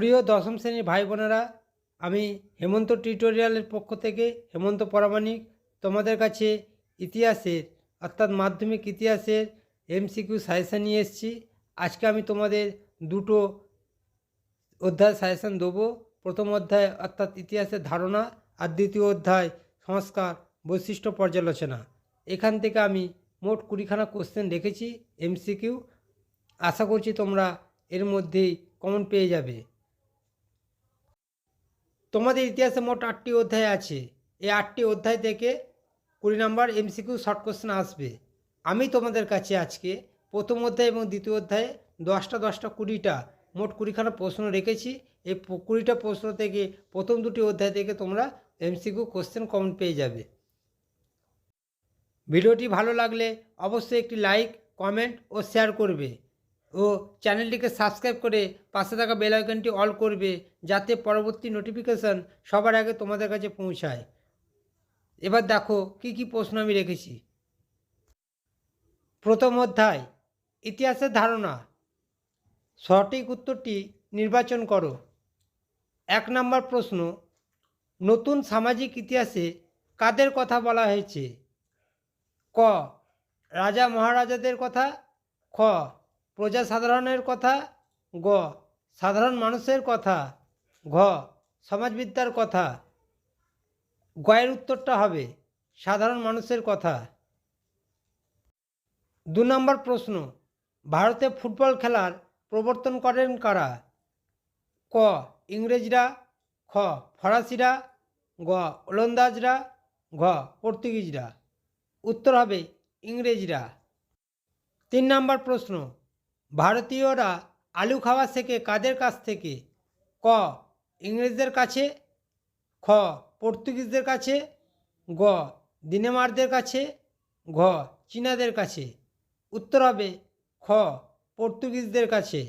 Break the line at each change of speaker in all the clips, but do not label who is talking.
প্রিয় দশম শ্রেণীর ভাই বোনেরা, আমি হেমন্ত টিউটোরিয়ালের পক্ষ থেকে হেমন্ত পরামানিক তোমাদের কাছে ইতিহাসের অর্থাৎ মাধ্যমিক ইতিহাসের এমসিকিউ সাজেশান নিয়ে এসেছি। আজকে আমি তোমাদের দুটো অধ্যায় সাজেশান দেবো। প্রথম অধ্যায় অর্থাৎ ইতিহাসের ধারণা, আর দ্বিতীয় অধ্যায় সংস্কার বৈশিষ্ট্য পর্যালোচনা। এখান থেকে আমি মোট 20খানা কোশ্চেন রেখেছি এমসিকিউ। আশা করছি তোমরা এর মধ্যেই কমন পেয়ে যাবে। তোমাদের ইতিহাসে মোট 8টি অধ্যায় আছে। এই 8টি অধ্যায় থেকে 20 নম্বর এমসিকিউ শর্ট কোশ্চেন আসবে। আমি তোমাদের কাছে আজকে প্রথম অধ্যায় এবং দ্বিতীয় অধ্যায়ে 10টা 20টা মোট 20খানা প্রশ্ন রেখেছি। এই 20টা প্রশ্ন থেকে প্রথম দুটি অধ্যায় থেকে তোমরা এমসিকিউ কোশ্চেন কমন পেয়ে যাবে। ভিডিওটি ভালো লাগলে অবশ্যই একটি লাইক, কমেন্ট ও শেয়ার করবে ও চ্যানেলটিকে সাবস্ক্রাইব করে পাশে থাকা বেল আইকনটি অল করবে, যাতে পরবর্তী নোটিফিকেশান সবার আগে তোমাদের কাছে পৌঁছায়। এবার দেখো কি কি প্রশ্ন আমি রেখেছি। প্রথম অধ্যায় ইতিহাসের ধারণা। সঠিক উত্তরটি নির্বাচন করো। 1 নম্বর প্রশ্ন, নতুন সামাজিক ইতিহাসে কাদের কথা বলা হয়েছে? ক, রাজা মহারাজাদের কথা। খ, প্রজাসাধারণের কথা। গ, সাধারণ মানুষের কথা। ঘ, সমাজবিদ্যার কথা। গয়ের উত্তরটা হবে সাধারণ মানুষের কথা। 2 নম্বর প্রশ্ন, ভারতে ফুটবল খেলার প্রবর্তন করেন কারা? ক, ইংরেজরা। খ, ফরাসিরা। গ, ওলন্দাজরা। ঘ, পর্তুগিজরা। উত্তর হবে ইংরেজরা। 3 নম্বর প্রশ্ন, ভারতীয়রা আলু খাওয়া শেখে কাদের কাছ থেকে? ক, ইংরেজদের কাছে। খ, পর্তুগিজদের কাছে। গ, ডেনমার্কদের কাছে। ঘ, চীনাদের কাছে। উত্তর হবে খ, পর্তুগিজদের কাছে।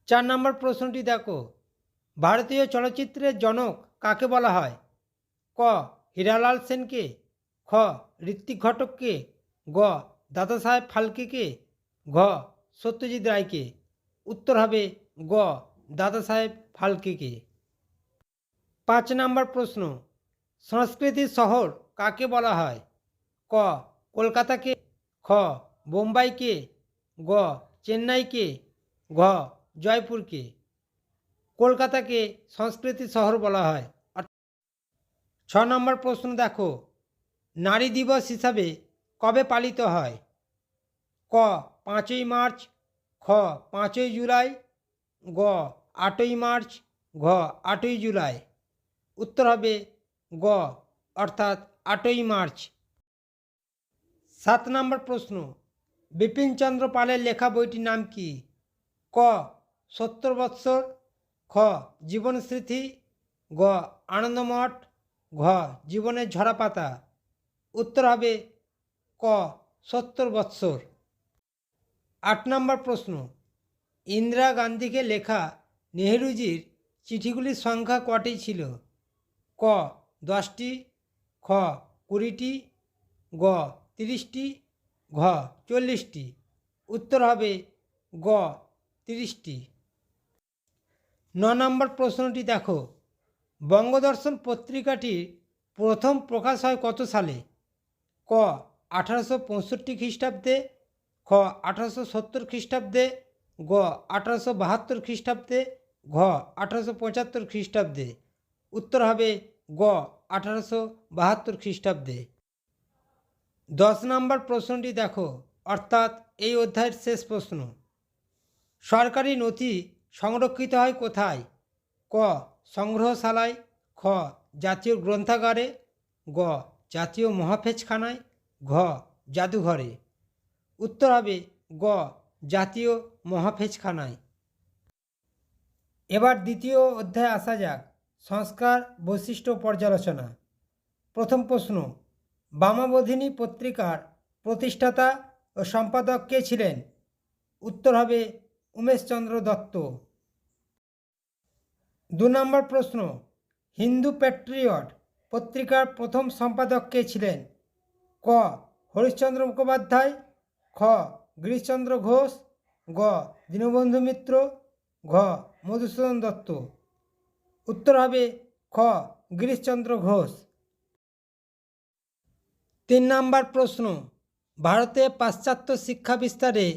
4 নম্বর প্রশ্নটি দেখো, ভারতীয় চলচ্চিত্রের জনক কাকে বলা হয়? ক, হীরালাল সেনকে। খ, ঋত্বিক ঘটককে। গ, দাদা সাহেব ফালকেকে। ঘ, সত্যজিৎ রায়কে। উত্তর হবে গ, দাদা সাহেব ফালকেকে। 5 নম্বর প্রশ্ন, সংস্কৃতির শহর কাকে বলা হয়? ক, কলকাতাকে। খ, বোম্বাইকে। গ, চেন্নাইকে। ঘ, জয়পুরকে। কলকাতাকে সংস্কৃতির শহর বলা হয়। 6 নম্বর প্রশ্ন দেখো, নারী দিবস হিসাবে কবে পালিত হয়? ক, 5ই মার্চ। খ, 5ই জুলাই। গ, 8ই মার্চ। ঘ, 8ই জুলাই। উত্তর হবে গ, অর্থাৎ 8ই মার্চ। 7 নম্বর প্রশ্ন, বিপিনচন্দ্র পালের লেখা বইটির নাম কি? ক, 70 বৎসর। খ, জীবন স্মৃতি। গ, আনন্দমঠ। ঘ, জীবনের ঝরাপাতা। উত্তর হবে ক, 70 বৎসর। 8 নম্বর প্রশ্ন, ইন্দিরা গান্ধীকে লেখা নেহেরুজির চিঠিগুলির সংখ্যা কটি ছিল? ক, 10টি। খ, 20টি। গ, 30টি। ঘ, 40টি। উত্তর হবে গ, 30টি। 9 নম্বর প্রশ্নটি দেখো, বঙ্গদর্শন পত্রিকাটির প্রথম প্রকাশ হয় কত সালে? ক, 1865 খ্রিস্টাব্দে। খ, 1870 খ্রিস্টাব্দে। গ, 1872 খ্রিস্টাব্দে। ঘ, 1875 খ্রিস্টাব্দে। উত্তর হবে গ, 1872 খ্রিস্টাব্দে। 10 নম্বর প্রশ্নটি দেখো, অর্থাৎ এই অধ্যায়ের শেষ প্রশ্ন, সরকারি নথি সংরক্ষিত হয় কোথায়? ক, সংগ্রহশালায়। খ, জাতীয় গ্রন্থাগারে। গ, জাতীয় মহাফেজখানায়। ঘ, জাদুঘরে। উত্তর হবে গ, জাতীয় মহাফেজখানায়। এবার দ্বিতীয় অধ্যায়ে আসা যাক, সংস্কার বৈশিষ্ট্য পর্যালোচনা। প্রথম প্রশ্ন, বামাবোধিনী পত্রিকার প্রতিষ্ঠাতা ও সম্পাদক কে ছিলেন? উত্তর হবে উমেশচন্দ্র দত্ত। 2 নম্বর প্রশ্ন, হিন্দু প্যাট্রিয়ট পত্রিকার প্রথম সম্পাদক কে ছিলেন? ক, হরিশ্চন্দ্র মুখোপাধ্যায়। খ, গিরিশচন্দ্র ঘোষ। গ, দীনবন্ধু মিত্র। ঘ, মধুসূদন দত্ত। উত্তর হবে খ গিরিশচন্দ্র ঘোষ। 3 নম্বর প্রশ্ন, ভারতে পাশ্চাত্য শিক্ষা বিস্তারে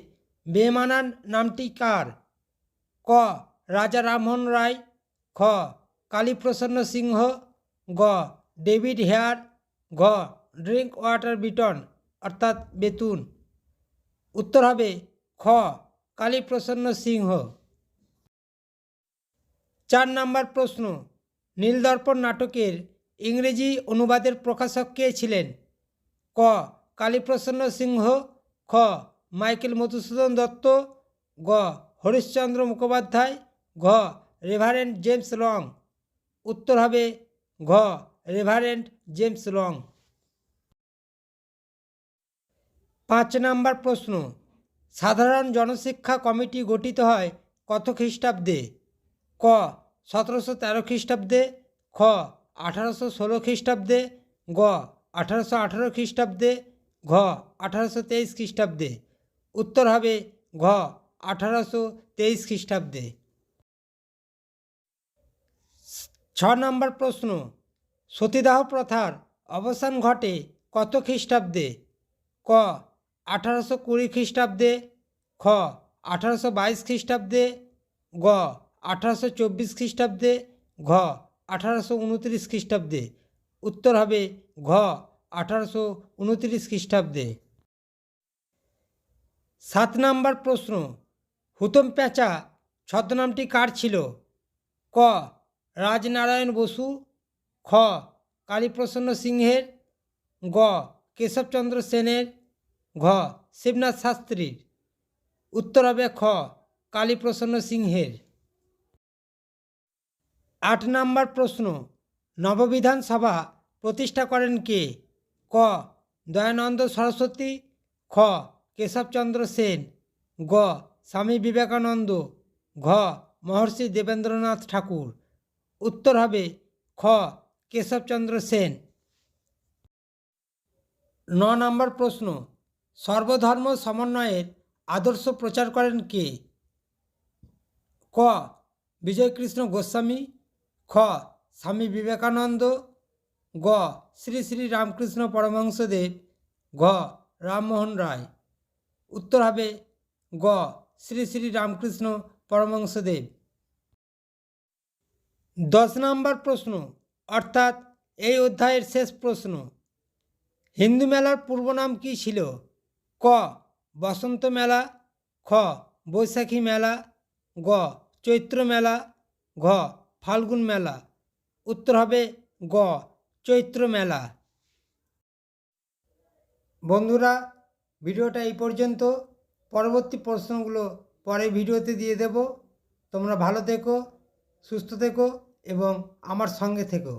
বেমানান নামটি কার? ক রাজা রামমোহন রায়, খ কালীপ্রসন্ন সিংহ, গ ডেভিড হেয়ার, ঘ ড্রিঙ্ক ওয়াটার বিটন অর্থাৎ বেতুন। উত্তর হবে খ কালীপ্রসন্ন সিংহ। 4 নম্বর প্রশ্ন, নীলদর্পণ নাটকের ইংরেজি অনুবাদের প্রকাশক কে ছিলেন? ক কালীপ্রসন্ন সিংহ, খ মাইকেল মধুসূদন দত্ত, গ হরিশ্চন্দ্র মুখোপাধ্যায়, ঘ রেভারেন্ড জেমস লং। উত্তর হবে ঘ রেভারেন্ড জেমস লং। 5 নম্বর প্রশ্ন, সাধারণ জনশিক্ষা কমিটি গঠিত হয় কত খ্রিস্টাব্দে? ক 1713 খ্রিস্টাব্দে, খ 1816 খ্রিস্টাব্দে, গ 1818 খ্রিস্টাব্দে, ঘ 1823 খ্রিস্টাব্দে। উত্তর হবে ঘ 1823 খ্রিস্টাব্দে। 6 নম্বর প্রশ্ন, সতীদাহ প্রথার অবসান ঘটে কত খ্রিস্টাব্দে? ক 1820 খ্রিস্টাব্দে, খ 1822 খ্রিস্টাব্দে, গ 1824 খ্রিস্টাব্দে, ঘ 1829 খ্রিস্টাব্দে। উত্তর হবে ঘ 1829 খ্রিস্টাব্দে। 7 নম্বর প্রশ্ন, হুতম প্যাঁচা ছদ্মনামটি কার ছিল? ক রাজনারায়ণ বসু, খ কালীপ্রসন্ন সিংহের, গ কেশবচন্দ্র সেনের, ঘ শিবনাথ শাস্ত্রীর। উত্তর হবে খ কালীপ্রসন্ন সিংহের। 8 নম্বর প্রশ্ন, নববিধান সভা প্রতিষ্ঠা করেন কে? ক দয়ানন্দ সরস্বতী, খ কেশবচন্দ্র সেন, গ স্বামী বিবেকানন্দ, ঘ মহর্ষি দেবেন্দ্রনাথ ঠাকুর। উত্তর হবে খ কেশবচন্দ্র সেন। 9 নম্বর প্রশ্ন, সর্বধর্ম সমন্বয়ের আদর্শ প্রচার করেন কে? ক বিজয়কৃষ্ণ গোস্বামী, খ স্বামী বিবেকানন্দ, গ শ্রী শ্রী রামকৃষ্ণ পরমহংসদেব, ঘ রামমোহন রায়। উত্তর হবে গ শ্রী শ্রী রামকৃষ্ণ পরমহংসদেব। 10 নম্বর প্রশ্ন অর্থাৎ এই অধ্যায়ের শেষ প্রশ্ন, হিন্দু মেলার পূর্ব নাম কী ছিল? ক বসন্ত মেলা, খ বৈশাখী মেলা, গ চৈত্র মেলা, ঘ ফাল্গুন মেলা। উত্তর হবে গ চৈত্র মেলা। বন্ধুরা, ভিডিওটা এই পর্যন্ত। পরবর্তী প্রশ্নগুলো পরে ভিডিওতে দিয়ে দেব। তোমরা ভালো থেকো, সুস্থ থেকো এবং আমার সঙ্গে থেকো।